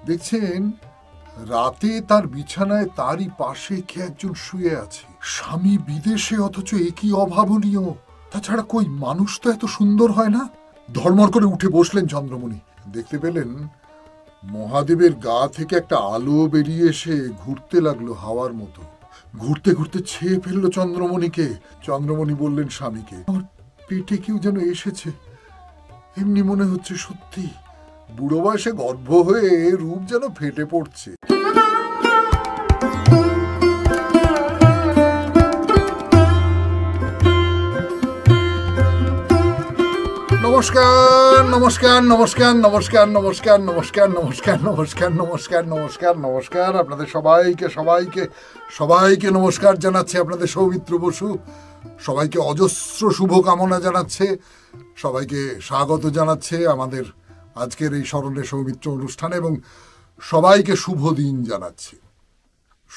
দেখছেন রাতে তার বিছানায় তারই পাশে কে একজন শুয়ে আছে। স্বামী বিদেশে, অথচ এ কি অভাবনীয়। তাছাড়া কই মানুষ তো এত সুন্দর হয় না। ধর্মর করে উঠে বসলেন চন্দ্রমণি। দেখতে পেলেন মহাদেবের গা থেকে একটা আলো বেরিয়ে এসে ঘুরতে লাগলো হাওয়ার মতো। ঘুরতে ঘুরতে ছেয়ে ফেললো চন্দ্রমণিকে। চন্দ্রমণি বললেন স্বামীকে, আমার পেটে কেউ যেন এসেছে, এমনি মনে হচ্ছে সত্যি। বুড়ো বয়সে গর্ভ হয়ে রূপ যেন ফেটে পড়ছে। নমস্কার নমস্কার নমস্কার নমস্কার নমস্কার নমস্কার নমস্কার নমস্কার নমস্কার নমস্কার নমস্কার আপনাদের সবাইকে সবাইকে সবাইকে নমস্কার জানাচ্ছে আপনাদের সৌমিত্র বসু। সবাইকে অজস্র শুভকামনা জানাচ্ছে, সবাইকে স্বাগত জানাচ্ছে আমাদের আজকের এই স্মরণে সৌমিত্র অনুষ্ঠানে, এবং সবাইকে শুভ দিন জানাচ্ছে।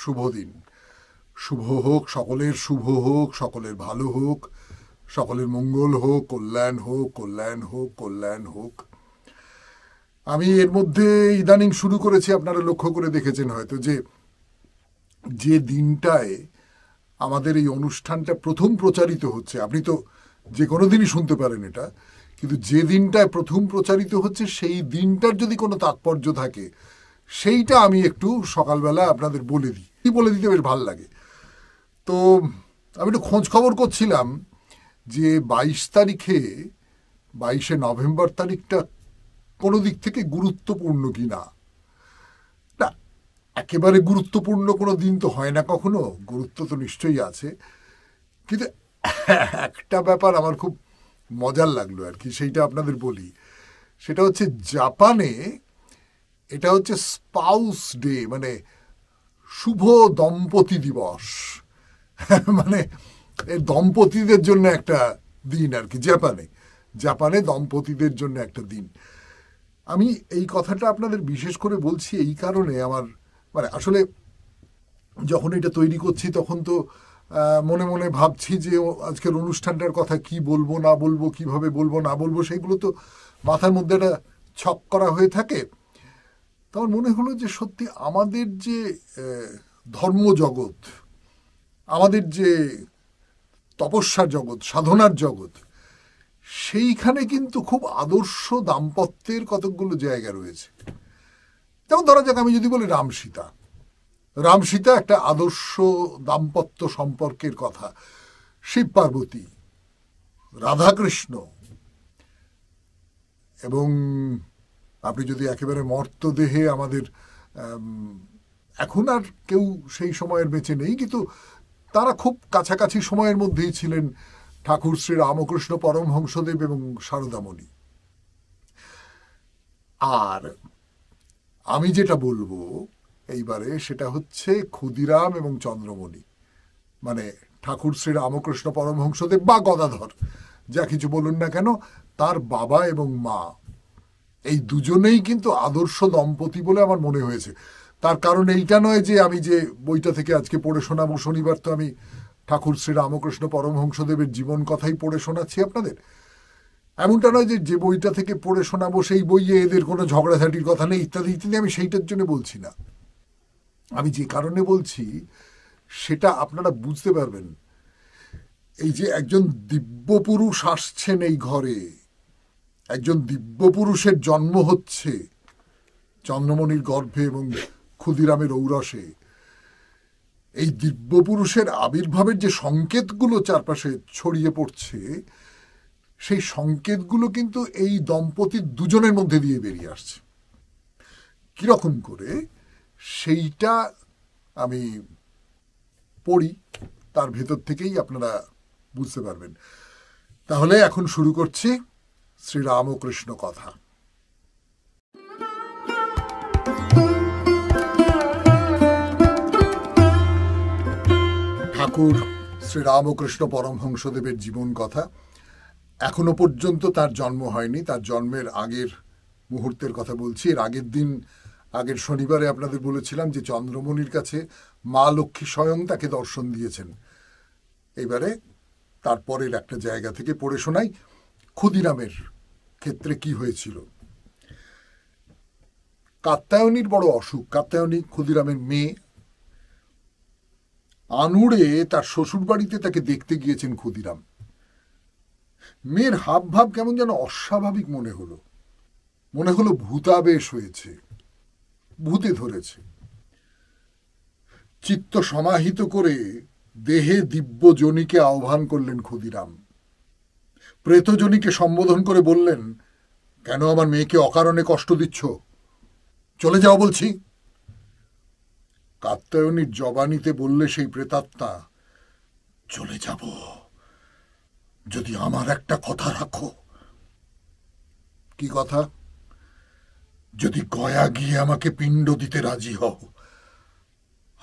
শুভ দিন, শুভ হোক সকলের, শুভ হোক সকলের, ভালো হোক সকলের, মঙ্গল হোক, কল্যাণ হোক, কল্যাণ হোক, কল্যাণ হোক। আমি এর মধ্যে ইদানিং শুরু করেছি, আপনারা লক্ষ্য করে দেখেছেন হয়তো, যে দিনটায় আমাদের এই অনুষ্ঠানটা প্রথম প্রচারিত হচ্ছে, আপনি তো যে কোনো দিনই শুনতে পারেন এটা, কিন্তু যে দিনটায় প্রথম প্রচারিত হচ্ছে সেই দিনটার যদি কোনো তাৎপর্য থাকে সেইটা আমি একটু সকালবেলা আপনাদের বলে দিই, বলে দিতে বেশ ভাল লাগে। তো আমি একটু খোঁজ খবর করছিলাম যে 22শে নভেম্বর তারিখটা কোনো দিক থেকে গুরুত্বপূর্ণ কি না। একেবারে গুরুত্বপূর্ণ কোনো দিন তো হয় না কখনো, গুরুত্ব তো নিশ্চয়ই আছে, কিন্তু একটা ব্যাপার আমার খুব মজার লাগলো আর কি, সেইটা আপনাদের বলি। সেটা হচ্ছে জাপানে এটা হচ্ছে স্পাউস ডে, মানে শুভ দম্পতি দিবস। মানে দম্পতিদের জন্য একটা দিন আর কি। জাপানে দম্পতিদের জন্য একটা দিন। আমি এই কথাটা আপনাদের বিশেষ করে বলছি এই কারণে, আমার মানে আসলে যখন এটা তৈরি করছি তখন তো মনে মনে ভাবছি যে আজকের অনুষ্ঠানটার কথা কি বলবো না বলবো, কিভাবে বলবো না বলবো, সেইগুলো তো মাথার মধ্যে একটা ছক করা হয়ে থাকে। তখন মনে হলো যে সত্যি আমাদের যে ধর্মজগৎ, আমাদের যে তপস্যার জগৎ, সাধনার জগৎ, সেইখানে কিন্তু খুব আদর্শ দাম্পত্যের কতকগুলো জায়গা রয়েছে। যেমন ধরা যাক, আমি যদি বলি রামসীতা একটা আদর্শ দাম্পত্য সম্পর্কের কথা, শিব পার্বতী, রাধাকৃষ্ণ, এবং আপনি যদি একেবারে মর্তদেহে আমাদের, এখন আর কেউ সেই সময়ের বেঁচে নেই, কিন্তু তারা খুব কাছাকাছি সময়ের মধ্যেই ছিলেন, ঠাকুর শ্রী রামকৃষ্ণ পরমহংসদেব এবং শারদামণি। আর আমি যেটা বলবো এইবারে সেটা হচ্ছে ক্ষুদিরাম এবং চন্দ্রমণি, মানে ঠাকুর শ্রী রামকৃষ্ণ পরমহংসদেব বা গদাধর, যা কিছু বলুন না কেন, তার বাবা এবং মা, এই দুজনেই কিন্তু আদর্শ দম্পতি বলে আমার মনে হয়েছে। তার কারণ এইটা নয় যে আমি যে বইটা থেকে আজকে পড়ে শোনাবো, শনিবার তো আমি ঠাকুর শ্রী রামকৃষ্ণ পরমহংসদেবের জীবন কথাই পড়ে শোনাচ্ছি আপনাদের, এমনটা নয় যে বইটা থেকে পড়ে শোনাবো সেই বইয়ে এদের কোনো ঝগড়াঝাটির কথা নেই ইত্যাদি ইত্যাদি, আমি সেইটার জন্য বলছি না। আমি যে কারণে বলছি সেটা আপনারা বুঝতে পারবেন। এই যে একজন দিব্য পুরুষ আসছেন এই ঘরে, একজন দিব্য পুরুষের জন্ম হচ্ছে চন্দ্রমণির গর্ভে এবং ক্ষুদিরামের ঔরসে, এই দিব্য পুরুষের আবির্ভাবের যে সংকেতগুলো চারপাশে ছড়িয়ে পড়ছে, সেই সংকেতগুলো কিন্তু এই দম্পতির দুজনের মধ্যে দিয়ে বেরিয়ে আসছে। কিরকম করে সেইটা আমি পড়ি, তার ভেতর থেকেই আপনারা বুঝতে পারবেন। তাহলে এখন শুরু করছি শ্রীরামকৃষ্ণ কথা। ঠাকুর শ্রীরামকৃষ্ণ পরমহংসদেবের জীবন কথা। এখনো পর্যন্ত তার জন্ম হয়নি, তার জন্মের আগের মুহূর্তের কথা বলছি। এর আগের দিন, আগের শনিবারে আপনাদের বলেছিলাম যে চন্দ্রমণির কাছে মা লক্ষ্মী স্বয়ং তাকে দর্শন দিয়েছেন। এবারে তারপরের একটা জায়গা থেকে পড়ে শোনাই ক্ষুদিরামের ক্ষেত্রে কি হয়েছিল। কাত্যায়নীর বড় অসুখ। কাত্যায়নী ক্ষুদিরামের মেয়ে। আনুড়ে তার শ্বশুর বাড়িতে তাকে দেখতে গিয়েছেন ক্ষুদিরাম। মেয়ের হাব ভাব কেমন যেন অস্বাভাবিক মনে হলো। মনে হলো ভূতাবেশ হয়েছে, ভূতে ধরেছে। চিত্ত সমাহিত করে দেহে দিব্যজনীকে আহ্বান করলেন ক্ষুদিরাম। প্রেতজনীকে সম্বোধন করে বললেন, কেন আমার মেয়েকে অকারণে কষ্ট দিচ্ছ? চলে যাও বলছি। কাত্যায়নীর জবানিতে বললে সেই প্রেতাত্মা, চলে যাব যদি আমার একটা কথা রাখো। কি কথা? যদি গয়া গিয়ে আমাকে পিণ্ড দিতে রাজি হও।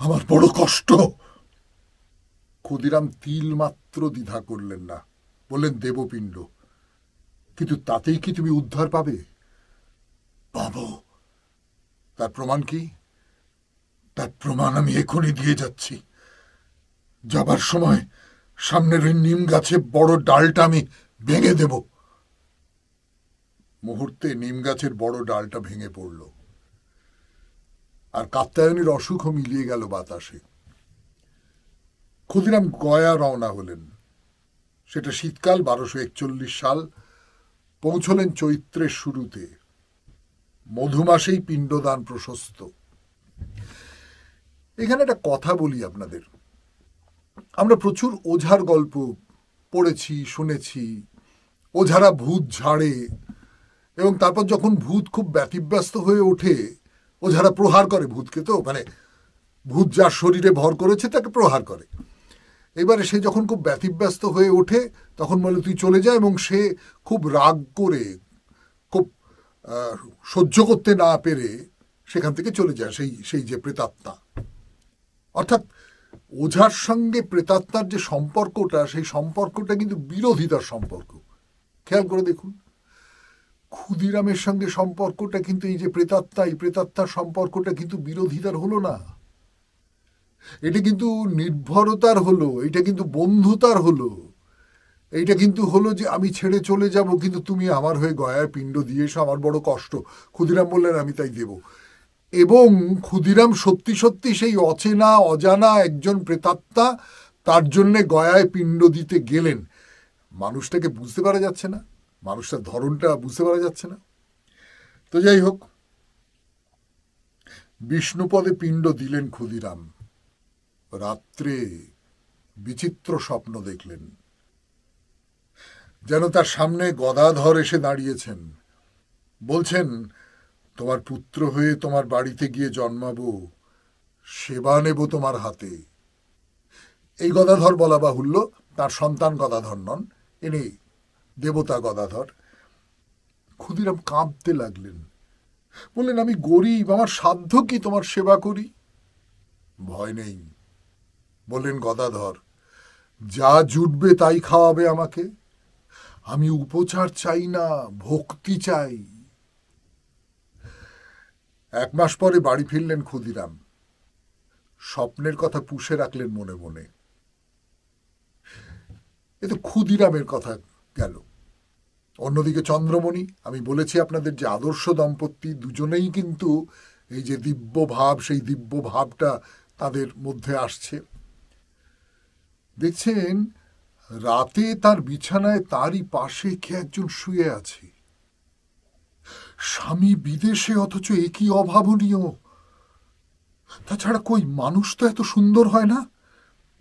আমার বড় কষ্ট। ক্ষুদিরাম তিল মাত্র দ্বিধা করলেন না, বললেন দেব পিণ্ড। কিন্তু তাতেই কি তুমি উদ্ধার পাবে? পাবো। তার প্রমাণ কি? তার প্রমাণ আমি এখনই দিয়ে যাচ্ছি। যাবার সময় সামনের ওই নিম গাছে বড় ডালটা আমি ভেঙে দেব। মুহূর্তে নিম গাছের বড় ডালটা ভেঙে পড়ল, আর কাত্যায়নীর অসুখও মিলিয়ে গেল বাতাসে। ক্ষুদিরাম গয়া রওনা হলেন। সেটা শীতকাল, 1241 সাল। পৌঁছলেন চৈত্রের শুরুতে। মধুমাসেই পিণ্ডদান প্রশস্ত। এখানে একটা কথা বলি আপনাদের। আমরা প্রচুর ওঝার গল্প পড়েছি, শুনেছি। ওঝারা ভূত ঝাড়ে এবং তারপর যখন ভূত খুব ব্যতিব্যস্ত হয়ে ওঠে, ওঝারা প্রহার করে ভূতকে। তো মানে ভূত যার শরীরে ভর করেছে তাকে প্রহার করে। এবারে সে যখন খুব ব্যতিব্যস্ত হয়ে ওঠে তখন বলে তুই চলে যা, এবং সে খুব রাগ করে, খুব সহ্য করতে না পেরে সেখান থেকে চলে যায়, সেই যে প্রেতাত্মা। অর্থাৎ ওঝার সঙ্গে প্রেতাত্মার যে সম্পর্কটা, সেই সম্পর্কটা কিন্তু বিরোধিতার সম্পর্ক। খেয়াল করে দেখুন, ক্ষুদিরামের সঙ্গে সম্পর্কটা কিন্তু এই যে প্রেতাত্মা, এই প্রেতাত্মার সম্পর্কটা কিন্তু বিরোধিতার হলো না। এটা কিন্তু নির্ভরতার হলো, এটা কিন্তু বন্ধুতার হলো, এইটা কিন্তু হলো যে আমি ছেড়ে চলে যাব, কিন্তু তুমি আমার হয়ে গয়ায় পিণ্ড দিয়ে এসো, আমার বড় কষ্ট। ক্ষুদিরাম বললেন আমি তাই দেব। এবং ক্ষুদিরাম সত্যি সত্যি সেই অচেনা অজানা একজন প্রেতাত্মা, তার জন্যে গয়ায় পিণ্ড দিতে গেলেন। মানুষটাকে বুঝতে পারা যাচ্ছে না, মানুষটার ধরনটা বুঝতে পারা যাচ্ছে না। তো যাই হোক, বিষ্ণুপদে পিণ্ড দিলেন ক্ষুদিরাম। রাত্রে বিচিত্র স্বপ্ন দেখলেন। যেন তার সামনে গদাধর এসে দাঁড়িয়েছেন, বলছেন তোমার পুত্র হয়ে তোমার বাড়িতে গিয়ে জন্মাবো, সেবা নেব তোমার হাতে। এই গদাধর বলা বাহুল্য, তার সন্তান গদাধর নন, ইনি দেবতা গদাধর। ক্ষুদিরাম কাঁদতে লাগলেন, বললেন আমি গরিব, আমার সাধ্য কি তোমার সেবা করি? ভয় নেই, বললেন গদাধর, যা জুটবে তাই খাওয়াবে আমাকে। আমি উপচার চাই না, ভক্তি চাই। 1 মাস পরে বাড়ি ফিরলেন ক্ষুদিরাম। স্বপ্নের কথা পুষে রাখলেন মনে মনে। এ তো ক্ষুদিরামের কথা গেল। অন্যদিকে চন্দ্রমণি, আমি বলেছি আপনাদের যে আদর্শ দম্পতি, দুজনেই কিন্তু এই যে দিব্য ভাব, সেই দিব্য ভাবটা তাদের মধ্যে আসছে। দেখছেন রাতে তার বিছানায় তারই পাশে কে একজন শুয়ে আছে। স্বামী বিদেশে, অথচ এ কি অভাবনীয়! তাছাড়া কই মানুষ তো এত সুন্দর হয় না।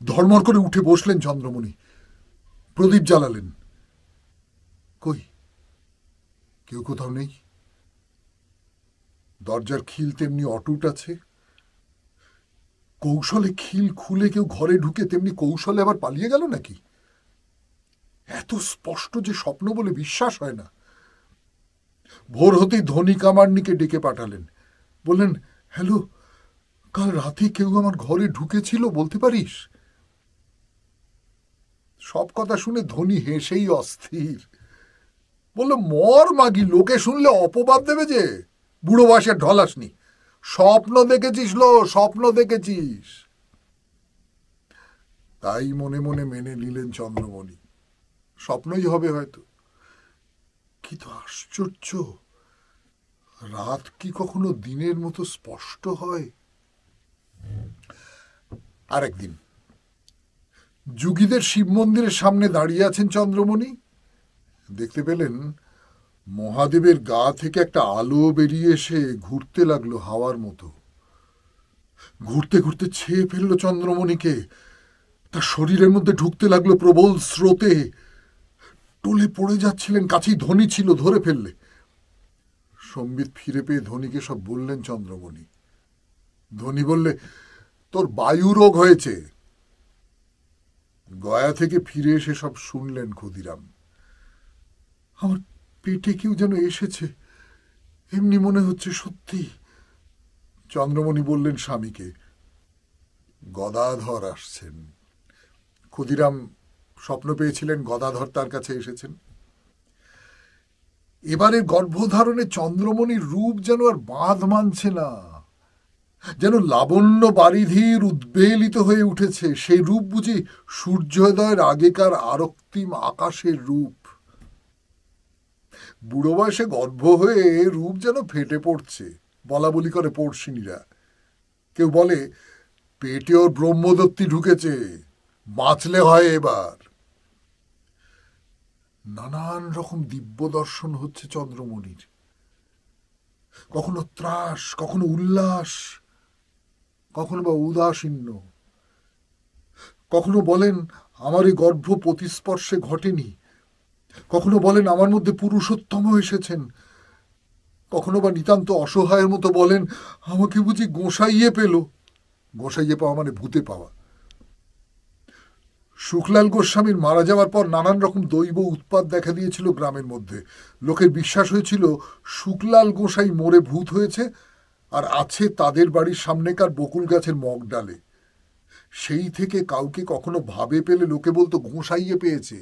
ধর্মর করে উঠে বসলেন চন্দ্রমণি, প্রদীপ জ্বালালেন। কই কেউ কোথাও নেই। দরজার খিল তেমনি অটুট আছে। কৌশলে খিল খুলে কেউ ঘরে ঢুকে তেমনি কৌশলে আবার পালিয়ে গেল নাকি? এত স্পষ্ট যে স্বপ্ন বলে বিশ্বাস হয় না। ভোর হতেই ধনী কামারনিকে ডেকে পাঠালেন, বললেন হ্যালো, কাল রাতে কেউ আমার ঘরে ঢুকেছিল, বলতে পারিস? সব কথা শুনে ধনী হেসেই অস্থির, বলল মর মাগি, লোকে শুনলে অপবাদ দেবে যে, বুড়ো বয়সে ঢলাসনি। স্বপ্ন দেখেছিস লো, স্বপ্ন দেখেছিস। তাই মনে মনে মেনে নিলেন চন্দ্রমণি, স্বপ্নই হবে হয়তো। কি তো আশ্চর্য, রাত কি কখনো দিনের মতো স্পষ্ট হয়? আরেকদিন যুগীদের শিব মন্দিরের সামনে দাঁড়িয়ে আছেন চন্দ্রমণি, দেখতে পেলেন মহাদেবের গা থেকে একটা আলো বেরিয়ে এসে ঘুরতে লাগলো হাওয়ার মতো। ঘুরতে ঘুরতে ছেয়ে ফেললো চন্দ্রমণিকে, তার শরীরের মধ্যে ঢুকতে লাগলো প্রবল স্রোতে। টলে পড়ে যাচ্ছিলেন, কাছেই ধনী ছিল, ধরে ফেললে। সম্বিত ফিরে পেয়ে ধনীকে সব বললেন চন্দ্রমণি। ধনী বললে, তোর বায়ু রোগ হয়েছে। গয়া থেকে ফিরে এসে সব শুনলেন ক্ষুদিরাম। আমার পেটে কেউ যেন এসেছে, এমনি মনে হচ্ছে সত্যি। চন্দ্রমণি বললেন স্বামীকে, গদাধর আসছেন। ক্ষুদিরাম স্বপ্ন পেয়েছিলেন গদাধর তার কাছে এসেছেন। এবারে গর্ভধারণে চন্দ্রমণির রূপ যেন আর বাঁধ মানছে না, যেন লাবণ্য বারিধির উদ্বেলিত হয়ে উঠেছে। সেই রূপ বুঝি সূর্যোদয়ের আগেকার আরক্তিম আকাশের রূপ। বুড়ো বয়সে গর্ভ হয়ে রূপ যেন ফেটে পড়ছে, বলা বলি করে পড়শিনীরা। কেউ বলে, পেটে ওর ব্রহ্মদত্তি ঢুকেছে, বাঁচলে হয় এবার। নানান রকম দিব্য দর্শন হচ্ছে চন্দ্রমণির, কখনো ত্রাস, কখনো উল্লাস, কখনো বা উদাসীন্য। কখনো বলেন আমার এই গর্ভ প্রতিস্পর্শে ঘটেনি, কখনো বলেন আমার মধ্যে পুরুষোত্তম এসেছেন, কখনো বা নিতান্ত অসহায়ের মতো বলেন আমাকে বুঝি গোসাইয়ে পেল। গোসাইয়ে পাওয়া মানে ভূতে পাওয়া। শুকলাল গোস্বামীর মারা যাওয়ার পর নানান রকম দৈব উৎপাত দেখা দিয়েছিল গ্রামের মধ্যে। লোকের বিশ্বাস হয়েছিল শুকলাল গোসাই মরে ভূত হয়েছে আর আছে তাদের বাড়ির সামনেকার বকুল গাছের মগ ডালে। সেই থেকে কাউকে কখনো ভাবে পেলে লোকে বলতো গোসাইয়ে পেয়েছে।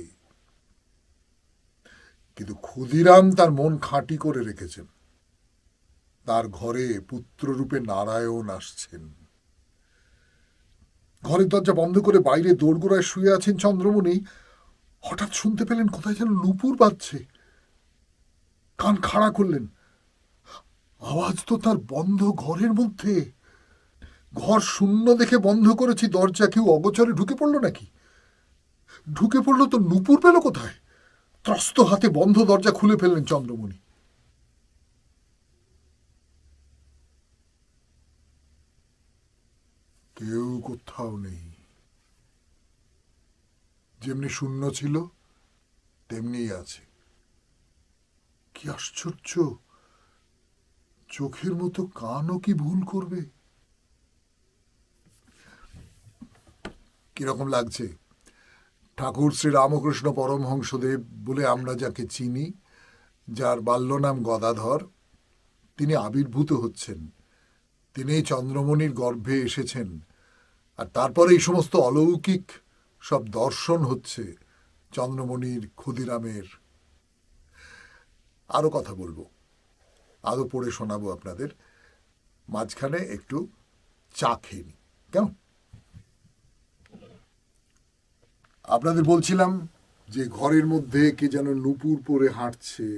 কিন্তু ক্ষুদিরাম তার মন খাঁটি করে রেখেছেন। তার ঘরে পুত্ররূপে নারায়ণ আসছেন। ঘরের দরজা বন্ধ করে বাইরে দোরগোড়ায় শুয়ে আছেন চন্দ্রমণি। হঠাৎ শুনতে পেলেন কোথায় যেন নুপুর বাজছে। কান খাড়া করলেন, আওয়াজ তো তার বন্ধ ঘরের মধ্যে। ঘর শূন্য দেখে বন্ধ করেছি দরজা, কেউ অগোচরে ঢুকে পড়লো নাকি? ঢুকে পড়লো তো নুপুর পেল কোথায়? ত্রস্ত হাতে বন্ধ দরজা খুলে ফেললেন চন্দ্রমণি। কেউ কোথাও নেই। যেমনি শূন্য ছিল তেমনি আছে। কি আশ্চর্য, চোখের মতো কানও কি ভুল করবে? কিরকম লাগছে? ঠাকুর শ্রী রামকৃষ্ণ পরমহংসদেব বলে আমরা যাকে চিনি, যার বাল্য নাম গদাধর, তিনি আবির্ভূত হচ্ছেন, তিনি চন্দ্রমণির গর্ভে এসেছেন। আর তারপরে এই সমস্ত অলৌকিক সব দর্শন হচ্ছে চন্দ্রমণির, ক্ষুদিরামের। আরো কথা বলবো, আরো পড়ে শোনাবো আপনাদের। মাঝখানে একটু চা খেয়ে নি, কেমন? আপনাদের বলছিলাম যে ঘরের মধ্যে কে যেন নুপুর পরে হাঁটছে।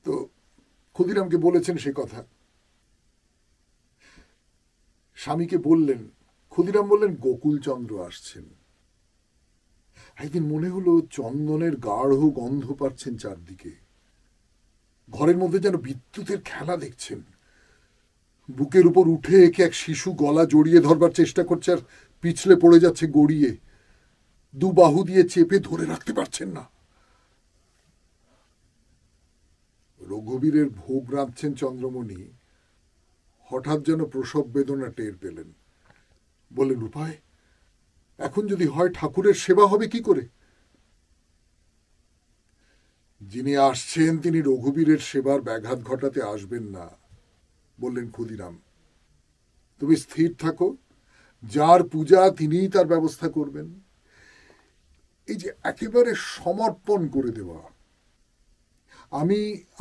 তো ক্ষুদিরামকে বলেছেন সে কথা, স্বামীকে বললেন। ক্ষুদিরাম বললেন গোকুলচন্দ্র আসছেন। একদিন মনে হলো চন্দনের গাঢ় গন্ধ পাচ্ছেন চারদিকে। ঘরের মধ্যে যেন বিদ্যুতের খেলা দেখছেন। বুকের উপর উঠে একে এক শিশু গলা জড়িয়ে ধরবার চেষ্টা করছে আর পিছলে পড়ে যাচ্ছে গড়িয়ে। দু বাহু দিয়ে চেপে ধরে রাখতে পারছেন না। রঘুবীরের ভোগ রাঁধছেন চন্দ্রমণি। হঠাৎ যেন প্রসব বেদনা টের পেলেন। বললেন, উপায়? এখন যদি হয় ঠাকুরের সেবা হবে কি করে? যিনি আসছেন তিনি রঘুবীরের সেবার ব্যাঘাত ঘটাতে আসবেন না, বললেন ক্ষুদিরাম। তুমি স্থির থাকো, যার পূজা তিনিই তার ব্যবস্থা করবেন। এই যে একেবারে সমর্পণ করে দেওয়া।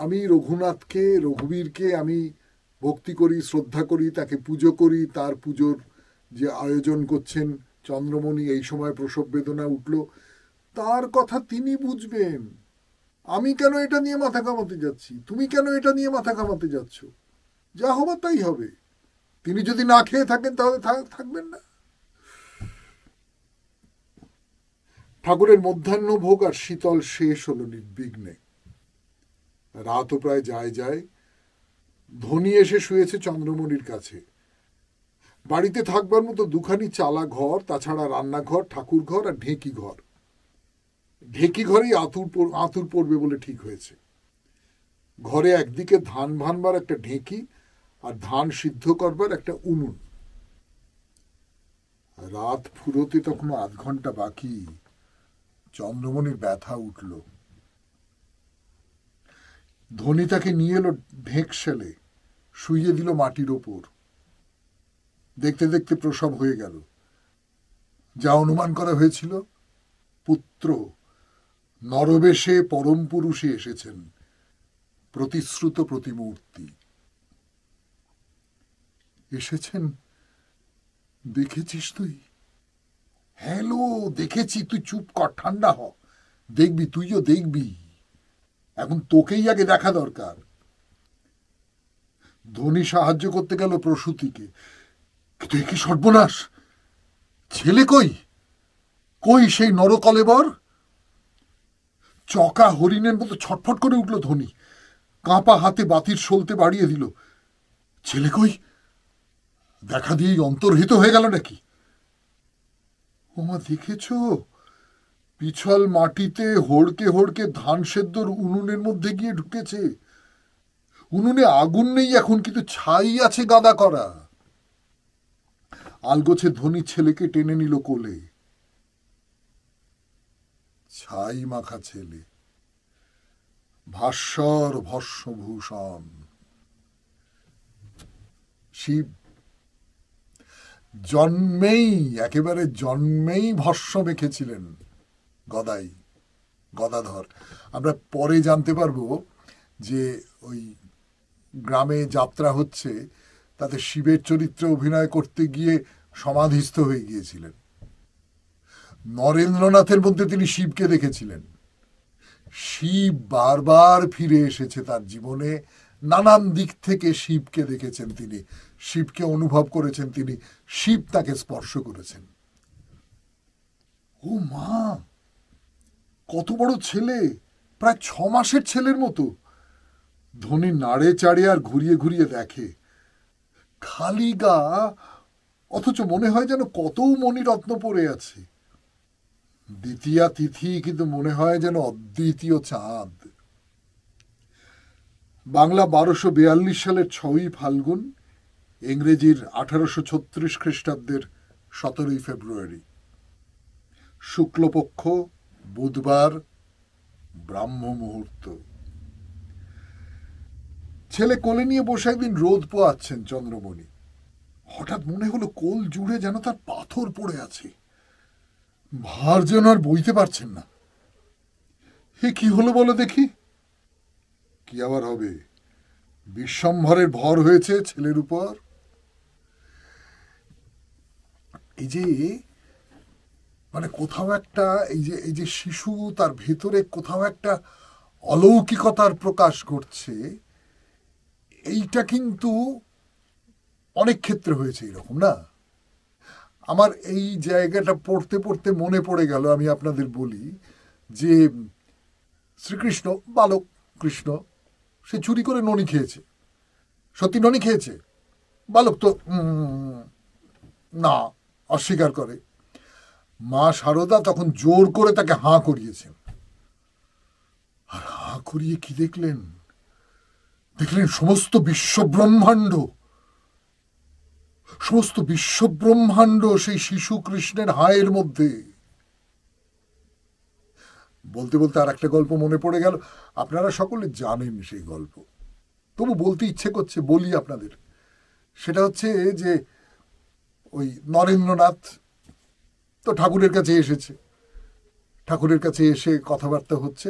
আমি রঘুনাথকে, রঘুবীরকে আমি ভক্তি করি, শ্রদ্ধা করি, তাকে পুজো করি। তার পুজোর যে আয়োজন করছেন চন্দ্রমণি, এই সময় প্রসব বেদনা উঠল, তার কথা তিনি বুঝবেন। আমি কেন এটা নিয়ে মাথা কামাতে যাচ্ছি, তুমি কেন এটা নিয়ে মাথা কামাতে যাচ্ছ, যা হবার তাই হবে। তিনি যদি না খেয়ে থাকেন তাহলে থাকবেন না। ঠাকুরের মধ্যাহ্ন ভোগ আর শীতল শেষ হলো নির্বিঘ্নে। রাতও প্রায় যায়। ধনী এসে শুয়েছে চন্দ্রমণির কাছে। বাড়িতে থাকবার মতো দুখানি চালা ঘর, তাছাড়া রান্নাঘর, ঠাকুর ঘর আর ঢেঁকি ঘর। ঢেঁকি ঘরেই আঁতুর পড়বে বলে ঠিক হয়েছে। ঘরে একদিকে ধান ভানবার একটা ঢেঁকি আর ধান সিদ্ধ করবার একটা উনুন। রাত ফুরোতে তখন ৮ ঘন্টা বাকি। চন্দ্রমণির ব্যথা উঠল। ধনী তাকে নিয়ে এলো ঢেঁকশেলে, শুইয়ে দিল মাটির ওপর। দেখতে দেখতে প্রসব হয়ে গেল। যা অনুমান করা হয়েছিল, পুত্র নরবেশে পরম পুরুষে এসেছেন, প্রতিশ্রুত প্রতিমূর্তি এসেছেন। দেখেছিস তুই? হ্যালো, দেখেছি। তুই চুপ কর, ঠান্ডা হ। দেখবি, তুইও দেখবি। এখন তোকেই আগে দেখা দরকার। ধনী সাহায্য করতে গেল প্রসূতিকে। কিন্তু এ কি সর্বনাশ! ছেলে কই? কই সেই নরকলেবর? চকা হরিণের মতো ছটফট করে উঠল ধনী। কাঁপা হাতে বাতির সলতে বাড়িয়ে দিল। ছেলে কই? দেখা দিয়েই অন্তর্হিত হয়ে গেল নাকি? ওমা, দেখেছ? পিছল মাটিতে হড়কে হড়কে ধান সেদ্ধর উনুনের মধ্যে গিয়ে ঢুকেছে। উনুনে আগুন নেই এখন, কিন্তু ছাই আছে গাদা করা। আলগোছে ধনী ছেলেকে টেনে নিল কোলে। ছাই মাখা ছেলে, ভাস্বর ভস্মভূষণ। শিব একেবারে জন্মেই ভস্ম মেখেছিলেন গদাধর। আমরা পরে জানতে পারবো যে ওই গ্রামে যাত্রা হচ্ছে, তাতে শিবের চরিত্রে অভিনয় করতে গিয়ে সমাধিস্থ হয়ে গিয়েছিলেন। নরেন্দ্রনাথের মধ্যে তিনি শিবকে দেখেছিলেন। শিব বারবার ফিরে এসেছে তার জীবনে। নানান দিক থেকে শিবকে দেখেছেন তিনি, শিবকে অনুভব করেছেন তিনি, শিব তাকে স্পর্শ করেছেন। ও মা, কত বড় ছেলে! প্রায় ৬ মাসের ছেলের মতো। ধনী নাড়ে চাড়ে আর ঘুরিয়ে ঘুরিয়ে দেখে। খালি গা, অথচ মনে হয় যেন কত মণিরত্ন পড়ে আছে। দ্বিতীয়া তিথি, কিন্তু মনে হয় যেন অদ্বিতীয় চাঁদ। বাংলা ১২৪২ সালের ৬ই ফাল্গুন, ইংরেজির ১৮৩৬ খ্রিস্টাব্দের ১৭ই ফেব্রুয়ারি। শুক্লপক্ষ, বুধবার, ব্রাহ্ম মুহূর্ত। ছেলে কোলে নিয়ে বসে একদিন রোদ পোয়াচ্ছেন চন্দ্রমণি। হঠাৎ মনে হলো কোল জুড়ে যেন তার পাথর পড়ে আছে, ভার যেন আর বইতে পারছেন না। হে, কি হলো বলো দেখি? কি আবার হবে? বিশ্বম্ভরের ভর হয়েছে ছেলের উপর। এই যে মানে কোথাও একটা, এই যে শিশু, তার ভেতরে কোথাও একটা অলৌকিকতার প্রকাশ ঘটছে। এইটা কিন্তু অনেক ক্ষেত্রে হয়েছে এরকম, না? আমার এই জায়গাটা পড়তে পড়তে মনে পড়ে গেল, আমি আপনাদের বলি যে শ্রীকৃষ্ণ, বালক কৃষ্ণ, সে চুরি করে ননি খেয়েছে। সত্যি ননি খেয়েছে? বালক তো না, অস্বীকার করে। মা শারদা তখন জোর করে তাকে হাঁ করিয়েছেন। আর হাঁ করিয়ে কি দেখলেন? সমস্ত বিশ্বব্রহ্মাণ্ড সেই শিশু কৃষ্ণের হায়ের মধ্যে। বলতে বলতে আর একটা গল্প মনে পড়ে গেল। আপনারা সকলে জানেন সেই গল্প, তবু বলতে ইচ্ছে করছে, বলি আপনাদের। সেটা হচ্ছে যে ওই নরেন্দ্রনাথ তো ঠাকুরের কাছে এসেছে। ঠাকুরের কাছে এসে কথাবার্তা হচ্ছে।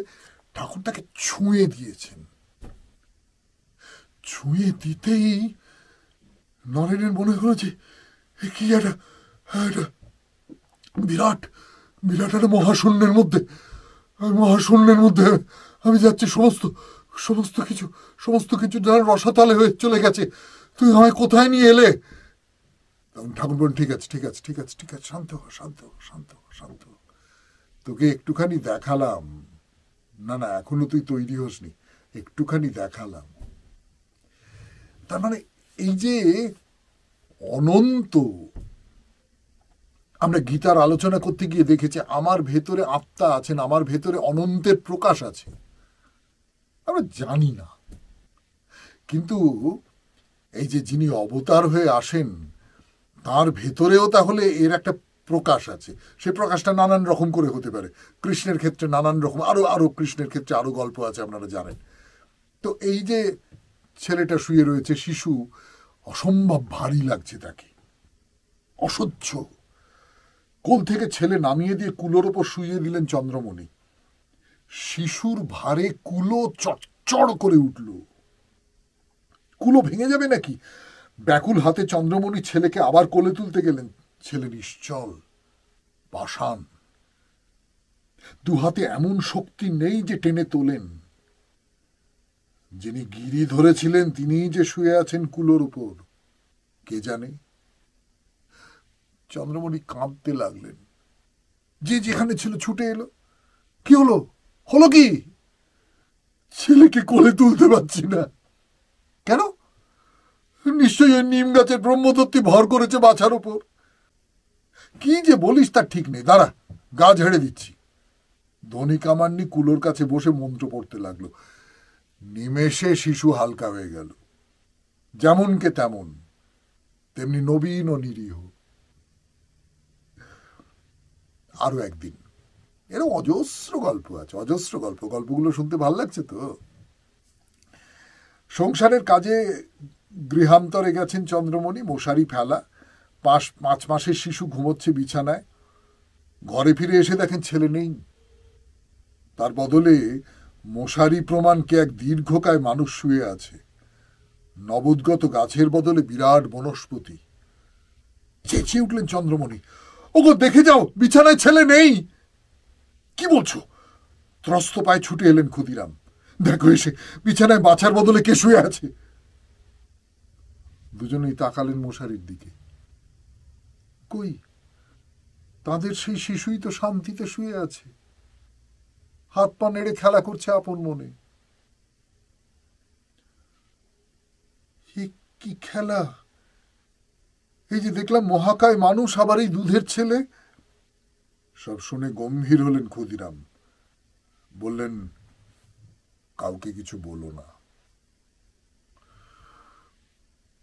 ঠাকুর তাকে ছুঁয়ে দিয়েছেন। ছুঁয়ে দিতেই নরেনের মনে হলো যে কি একটা বিরাট বিরাট একটা মহাশূন্যের মধ্যে আমি যাচ্ছি, সমস্ত সমস্ত কিছু সমস্ত কিছু যেন রসাতলে হয়ে চলে গেছে। তুই আমায় কোথায় নিয়ে এলে? তখন ঠাকুর বলেন, ঠিক আছে ঠিক আছে ঠিক আছে ঠিক আছে, শান্ত হ শান্ত হ শান্ত হ শান্ত হ। তোকে একটুখানি দেখালাম, না না এখনো তুই তৈরি হসনি, একটুখানি দেখালাম। তার মানে এই যে অনন্ত, আমরা গীতার আলোচনা করতে গিয়ে দেখেছি আমার ভেতরে আত্মা আছেন, আমার ভেতরে অনন্তের প্রকাশ আছে, আমরা জানি না। কিন্তু এই যে যিনি অবতার হয়ে আসেন তার ভেতরেও তাহলে এর একটা প্রকাশ আছে। সে প্রকাশটা নানান রকম করে হতে পারে। কৃষ্ণের ক্ষেত্রে নানান রকম, আরো আরো কৃষ্ণের ক্ষেত্রে আরো গল্প আছে, আপনারা জানেন। তো এই যে ছেলেটা শুয়ে রয়েছে, শিশু, অসম্ভব ভারী লাগছে তাকে, অসহ্য। কোল থেকে ছেলে নামিয়ে দিয়ে কুলোর ওপর শুইয়ে দিলেন চন্দ্রমণি। শিশুর ভারে কুলো চড়চড় করে উঠল। কুলো ভেঙে যাবে নাকি? ব্যাকুল হাতে চন্দ্রমণি ছেলেকে আবার কোলে তুলতে গেলেন। ছেলে নিশ্চল, পাষাণ, দু হাতে এমন শক্তি নেই যে টেনে তোলেন। যিনি গিরি ধরেছিলেন তিনিই যে শুয়ে আছেন কুলোর উপর, কে জানে। চন্দ্রমণি কাঁদতে লাগলেন। যে যেখানে ছিল ছুটে এলো। কি হলো? হলো কি? ছেলেকে কোলে তুলতে পারছি না। কেন? নিশ্চয়ই নিম গাছের ব্রহ্মদত্তি ভর করেছে বাছার ওপর। কি যে বলিস তার ঠিক নেই, দাঁড়া, গা ঝেড়ে দিচ্ছি। ধনী কামান্নি কুলোর কাছে বসে মন্ত্র পড়তে লাগলো। নিমেষে শিশু হালকা হয়ে গেল, যেমনকে তেমন, তেমনি নবীন ও নিরীহ। আরো একদিন, এরকম অজস্র গল্প আছে, অজস্র গল্প। গল্পগুলো শুনতে ভাল লাগছে তো। সংসারের কাজে গৃহান্তরে গেছেন চন্দ্রমণি, মশারি ফেলা, 5 মাসের শিশু ঘুমোচ্ছে বিছানায়। ঘরে ফিরে এসে দেখেন ছেলে নেই। তার বদলে মশারি প্রমাণকে এক দীর্ঘকায় মানুষ শুয়ে আছে। নবোদ্গত গাছের বদলে বিরাট বনস্পতি। চেঁচিয়ে উঠলেন চন্দ্রমণি, ওগো দেখে যাও, বিছানায় ছেলে নেই। কি বলছো? ত্রস্ত পায়ে ছুটে এলেন ক্ষুদিরাম। দেখো এসে, বিছানায় বাছার বদলে কে শুয়ে আছে। দুজনেই তাকালেন মশারির দিকে। কই, তাদের সেই শিশুই তো শান্তিতে শুয়ে আছে, হাত পা নেড়ে খেলা করছে আপন মনে। কি খেলা! এই যে দেখলাম মহাকায় মানুষ, আবার এই দুধের ছেলে। সব শুনে গম্ভীর হলেন ক্ষুদিরাম। বললেন, কাউকে কিছু বলো না।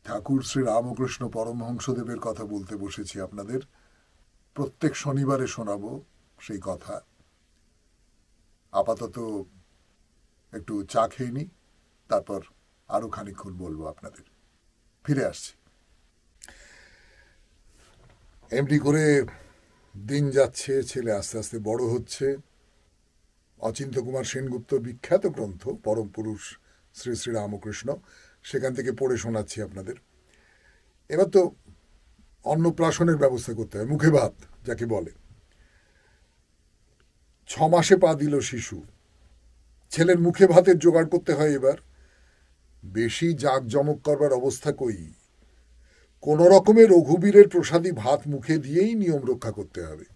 ঠাকুর শ্রী রামকৃষ্ণ পরমহংসদেবের কথা বলতে বসেছি আপনাদের। প্রত্যেক শনিবারে শোনাবো সেই কথা। আপাতত একটু চা খেয়ে নি, তারপর আরো খানিকক্ষণ বলবো আপনাদের। ফিরে আসছি। এমডি করে দিন যাচ্ছে, ছেলে আস্তে আস্তে বড় হচ্ছে। অচিন্ত্য কুমার সেনগুপ্তর বিখ্যাত গ্রন্থ পরম পুরুষ শ্রী শ্রী রামকৃষ্ণ, সেখান থেকে পড়ে শোনাচ্ছি আপনাদের। এবার তো অন্নপ্রাশনের ব্যবস্থা করতে হয়, মুখে ভাত যাকে বলে। 6 মাসে পা দিল শিশু। ছেলের মুখে ভাতের জোগাড় করতে হয়। এবার বেশি জাঁকজমক করবার অবস্থা কই। কোন রকমের রঘুবীরের প্রসাদী ভাত মুখে দিয়েই নিয়ম রক্ষা করতে হবে।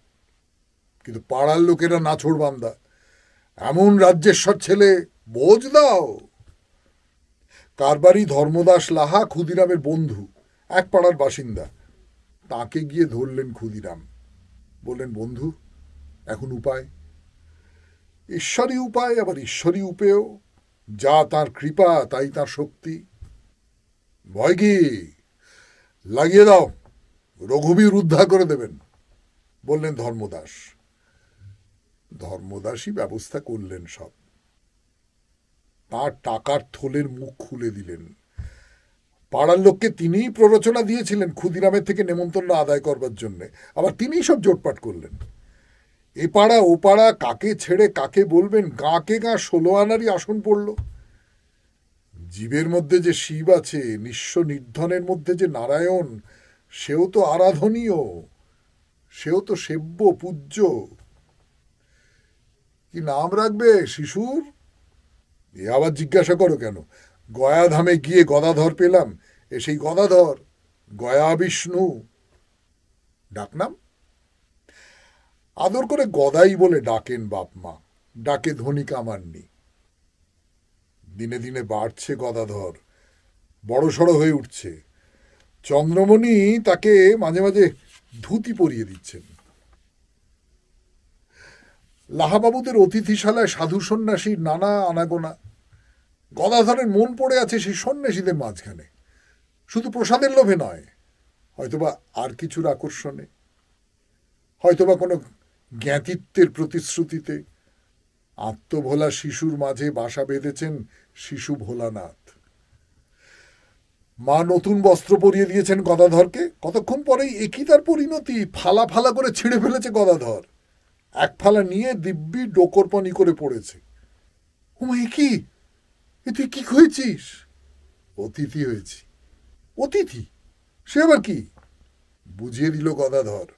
কিন্তু পাড়ার লোকেরা নাছোড় বান্দা, এমন রাজ্যেশ্বর ছেলে, বোঝ দাও। কারবারি ধর্মদাস লাহা ক্ষুদিরামের বন্ধু, এক পাড়ার বাসিন্দা। তাকে গিয়ে ধরলেন ক্ষুদিরাম। বললেন, বন্ধু, এখন উপায়? ঈশ্বরী উপায়, আবার ঈশ্বরী উপেয়। যা তার কৃপা তাই তার শক্তি। ভয় কি? লাগিয়ে দাও, রঘুবীর উদ্ধার করে দেবেন, বললেন ধর্মদাস। ধর্মদাসই ব্যবস্থা করলেন সব। তার টাকার থলের মুখ খুলে দিলেন। পাড়ার লোককে তিনিই প্ররোচনা দিয়েছিলেন ক্ষুদিরামের থেকে নেমন্তন্ন আদায় করবার জন্য, আবার তিনিই সব জোটপাট করলেন। এ পাড়া ও পাড়া, কাকে ছেড়ে কাকে বলবেন, গাঁকে গাঁ 16 আনারই আসন পড়ল। জীবের মধ্যে যে শিব আছে, নিঃস্ব নির্ধনের মধ্যে যে নারায়ণ, সেও তো আরাধনীয়, সেও তো সেব্য পূজ্য। কি নাম রাখবে শিশুর? এ আবার জিজ্ঞাসা করো কেন? গয়াধামে গিয়ে গদাধর পেলাম, সেই গদাধর, গয়া বিষ্ণু ডাকনাম। আদর করে গদাই বলে ডাকেন বাপ মা, ডাকে ধনী কামাননি। দিনে দিনে বাড়ছে গদাধর, বড় সড়ো হয়ে উঠছে। চন্দ্রমণি তাকে মাঝে মাঝে ধুতি পরিয়ে দিচ্ছেন। লাহাবাবুদের অতিথিশালায় সাধু সন্ন্যাসীর নানা আনাগোনা। গদাধরের মন পড়ে আছে সেই সন্ন্যাসীদের মাঝখানে, শুধু প্রসাদের লোভে নয়, হয়তোবা আর কিছুর আকর্ষণে, হয়তোবা কোনো জ্ঞাতিত্বের প্রতিশ্রুতিতে। আত্মভোলা শিশুর মাঝে বাসা বেঁধেছেন শিশু ভোলানাথ। মা নতুন বস্ত্র পরিয়ে দিয়েছেন গদাধরকে। কতক্ষণ পরেই একই তার পরিণতি, ফালা ফালা করে ছিঁড়ে ফেলেছে গদাধর। এক ফালা নিয়ে দিব্যি ডোকরপানি করে পড়েছে। ওমা, কি এ তুই কি হয়েছিস? অতিথি হয়েছি। অতিথি? সে আবার কি? বুঝিয়ে দিল গদাধর।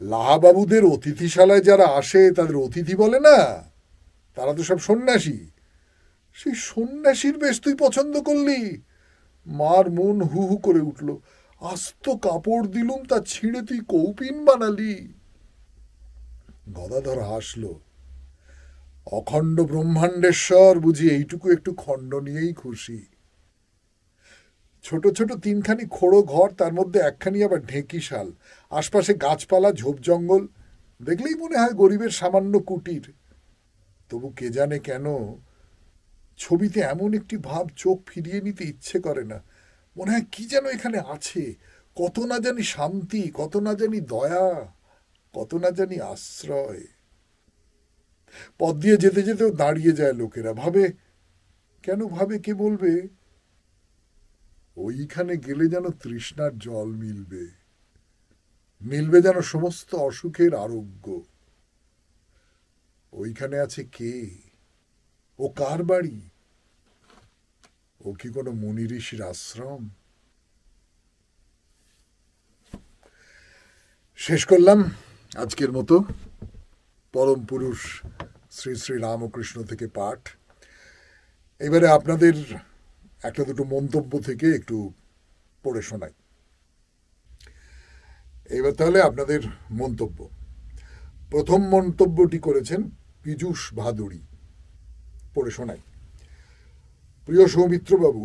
লাহাবাবুদের অতিথিশালায় যারা আসে তাদের অতিথি বলে না, তারা তো সব সন্ন্যাসী। সেই সন্ন্যাসীর বেশ তুই পছন্দ করলি? মার মন হু হু করে উঠল। আস্ত কাপড় দিলুম, তা ছিঁড়ে তুই কৌপিন বানালি। গদাধর হাসল। অখণ্ড ব্রহ্মাণ্ডেশ্বর বুঝি এইটুকু একটু খণ্ড নিয়েই খুশি। ছোট ছোট তিনখানি খোড়ো ঘর, তার মধ্যে একখানি আবার ঢেঁকি শাল, আশপাশে গাছপালা, ঝোপ জঙ্গল, দেখলেই মনে হয় গরিবের সামান্য কুটির। তবু কে জানে কেন ছবিতে এমন একটি ভাব চোখ ফিরিয়ে নিতে ইচ্ছে করে না। মনে হয় কি যেন এখানে আছে, কত না জানি শান্তি, কত না জানি দয়া, কত না জানি আশ্রয়। পথ দিয়ে যেতে যেতেও দাঁড়িয়ে যায় লোকেরা, ভাবে, কেন ভাবে কে বলবে, ওইখানে গেলে যেন তৃষ্ণার জল মিলবে, মিলবে যেন সমস্ত অসুখের আরোগ্য। ওইখানে আছে কে? ও কার বাড়ি? ও কি কোনো মুনি ঋষির আশ্রম? শেষ করলাম আজকের মতো পরম পুরুষ শ্রী শ্রী রামকৃষ্ণ থেকে পাঠ। এবারে আপনাদের একটা দুটো মন্তব্য থেকে একটু পড়ে শোনাই। এবার তাহলে আপনাদের মন্তব্য। প্রথম মন্তব্যটি করেছেন পীযূষ ভাদুড়ী, পড়ে শোনাই। প্রিয় সৌমিত্রবাবু,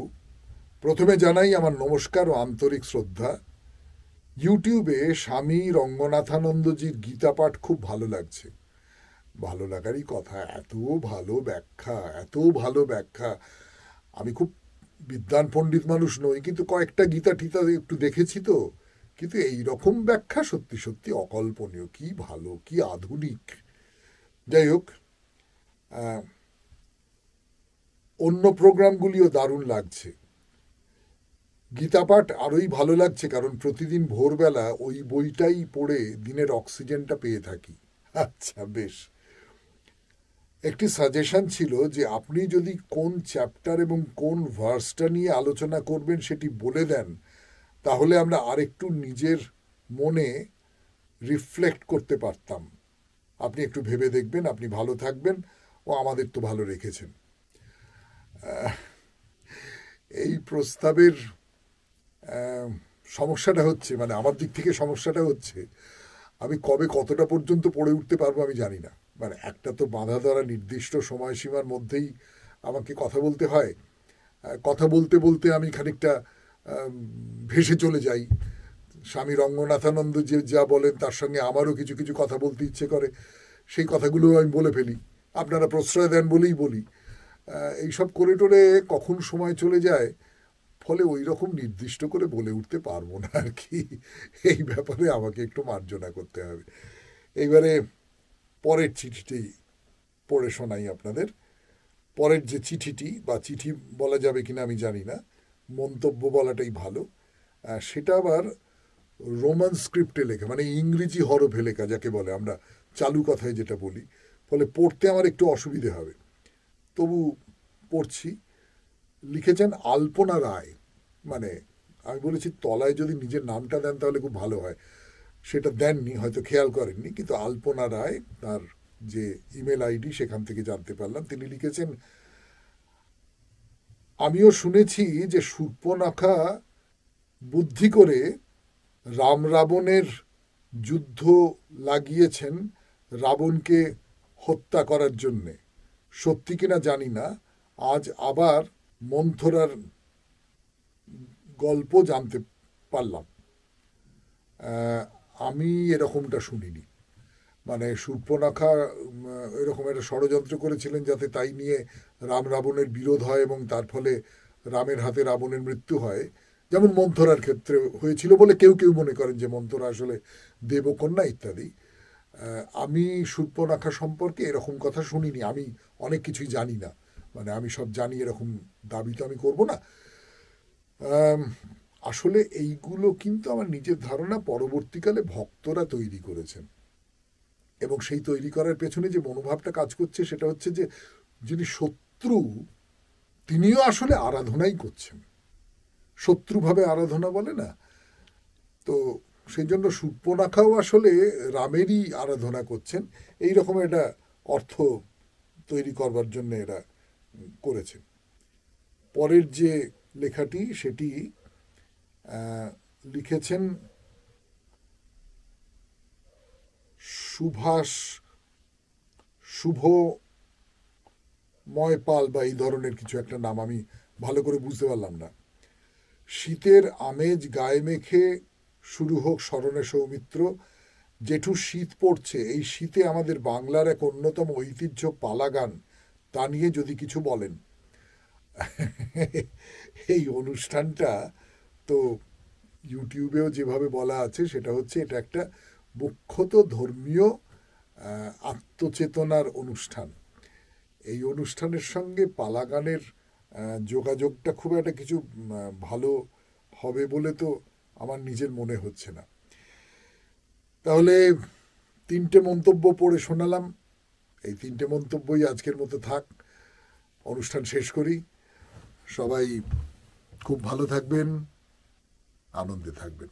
প্রথমে জানাই আমার নমস্কার ও আন্তরিক শ্রদ্ধা। ইউটিউবে স্বামী রঙ্গনাথানন্দজির গীতা পাঠ খুব ভালো লাগছে। ভালো লাগারই কথা, এত ভালো ব্যাখ্যা, এত ভালো ব্যাখ্যা। আমি খুব বিদ্বান পণ্ডিত মানুষ নই, কিন্তু কয়েকটা গীতা টিতা একটু দেখেছি তো, কিন্তু এই রকম ব্যাখ্যা সত্যি সত্যি অকল্পনীয়। কি ভালো, কি আধুনিক। যাই হোক, অন্য প্রোগ্রামগুলিও দারুণ লাগছে। গীতা পাঠ আরোই ভালো লাগছে কারণ প্রতিদিন ভোরবেলা ওই বইটাই পড়ে দিনের অক্সিজেনটা পেয়ে থাকি। আচ্ছা, বেশ। একটি সাজেশন ছিল যে আপনি যদি কোন চ্যাপ্টার এবং কোন ভার্সটা নিয়ে আলোচনা করবেন সেটি বলে দেন, তাহলে আমরা আরেকটু নিজের মনে রিফ্লেক্ট করতে পারতাম। আপনি একটু ভেবে দেখবেন, আপনি ভালো থাকবেন ও আমাদের তো ভালো রেখেছেন। এই প্রস্তাবের সমস্যাটা হচ্ছে, মানে আমার দিক থেকে সমস্যাটা হচ্ছে, আমি কবে কতটা পর্যন্ত পড়ে উঠতে পারবো আমি জানি না। মানে একটা তো বাঁধা ধরা নির্দিষ্ট সময়সীমার মধ্যেই আমাকে কথা বলতে হয়। কথা বলতে বলতে আমি খানিকটা ভেসে চলে যাই। স্বামী রঙ্গনাথানন্দ যে যা বলেন তার সঙ্গে আমারও কিছু কিছু কথা বলতে ইচ্ছে করে, সেই কথাগুলো আমি বলে ফেলি। আপনারা প্রশ্রয় দেন বলেই বলি। এইসব করে টোরে কখন সময় চলে যায়, ফলে ওই রকম নির্দিষ্ট করে বলে উঠতে পারবো না আর কি। এই ব্যাপারে আমাকে একটু মার্জনা করতে হবে। এইবারে পরের চিঠিটি পড়ে শোনাই আপনাদের। পরের যে চিঠিটি, বা চিঠি বলা যাবে কিনা আমি জানি না, মন্তব্য বলাটাই ভালো। সেটা আবার রোমান স্ক্রিপ্টে লেখা, মানে ইংরেজি হরফে লেখা, যাকে বলে আমরা চালু কথায় যেটা বলি। ফলে পড়তে আমার একটু অসুবিধে হবে, তবু পড়ছি। লিখেছেন আলপনা রায়। মানে আমি বলেছি তলায় যদি নিজের নামটা দেন তাহলে খুব ভালো হয়, সেটা দেননি, হয়তো খেয়াল করেননি। কিন্তু আলপনা রায় তার যে ইমেল আইডি, সেখান থেকে জানতে পারলাম। তিনি লিখেছেন, আমিও শুনেছি যে শূর্পণখা বুদ্ধি করে রাম রাবণের যুদ্ধ লাগিয়েছেন রাবণকে হত্যা করার জন্যে। সত্যি কিনা জানি না। আজ আবার মন্থরার গল্প জানতে পারলাম। আমি এরকমটা শুনিনি। মানে শূর্পণখা এরকম একটা ষড়যন্ত্র করেছিলেন যাতে তাই নিয়ে রাম রাবণের বিরোধ হয় এবং তার ফলে রামের হাতে রাবণের মৃত্যু হয়, যেমন মন্থরার ক্ষেত্রে হয়েছিল বলে কেউ কেউ মনে করেন যে মন্থরা আসলে দেবকন্যা ইত্যাদি। আমি শূর্পণখা সম্পর্কে এরকম কথা শুনিনি। আমি অনেক কিছুই জানি না, মানে আমি সব জানি এরকম দাবি তো আমি করব না। আসলে এইগুলো কিন্তু আমার নিজের ধারণা পরবর্তীকালে ভক্তরা তৈরি করেছেন, এবং সেই তৈরি করার পেছনে যে মনোভাবটা কাজ করছে সেটা হচ্ছে যে যিনি শত্রু তিনিও আসলে আরাধনাই করছেন, শত্রুভাবে আরাধনা বলে না তো, সেই জন্য শূর্পণখাও আসলে রামেরই আরাধনা করছেন, এই রকম একটা অর্থ তৈরি করবার জন্য এরা করেছেন। পরের যে লেখাটি সেটি লিখেছেন সুভাষ শুভময় পাল বা এই ধরনের কিছু একটা নাম, আমি ভালো করে বুঝতে পারলাম না। শীতের আমেজ গায়ে মেখে শুরু হোক স্মরণে সৌমিত্র, জেঠু শীত পড়ছে, এই শীতে আমাদের বাংলার এক অন্যতম ঐতিহ্য পালা গান, তা নিয়ে যদি কিছু বলেন। এই অনুষ্ঠানটা তো ইউটিউবেও যেভাবে বলা আছে সেটা হচ্ছে এটা একটা মুখ্যত ধর্মীয় আত্মচেতনার অনুষ্ঠান। এই অনুষ্ঠানের সঙ্গে পালা গানের যোগাযোগটা খুব একটা কিছু ভালো হবে বলে তো আমার নিজের মনে হচ্ছে না। তাহলে 3টে মন্তব্য পড়ে শোনালাম, এই 3টে মন্তব্যই আজকের মতো থাক, অনুষ্ঠান শেষ করি। সবাই খুব ভালো থাকবেন, আনন্দে থাকবেন।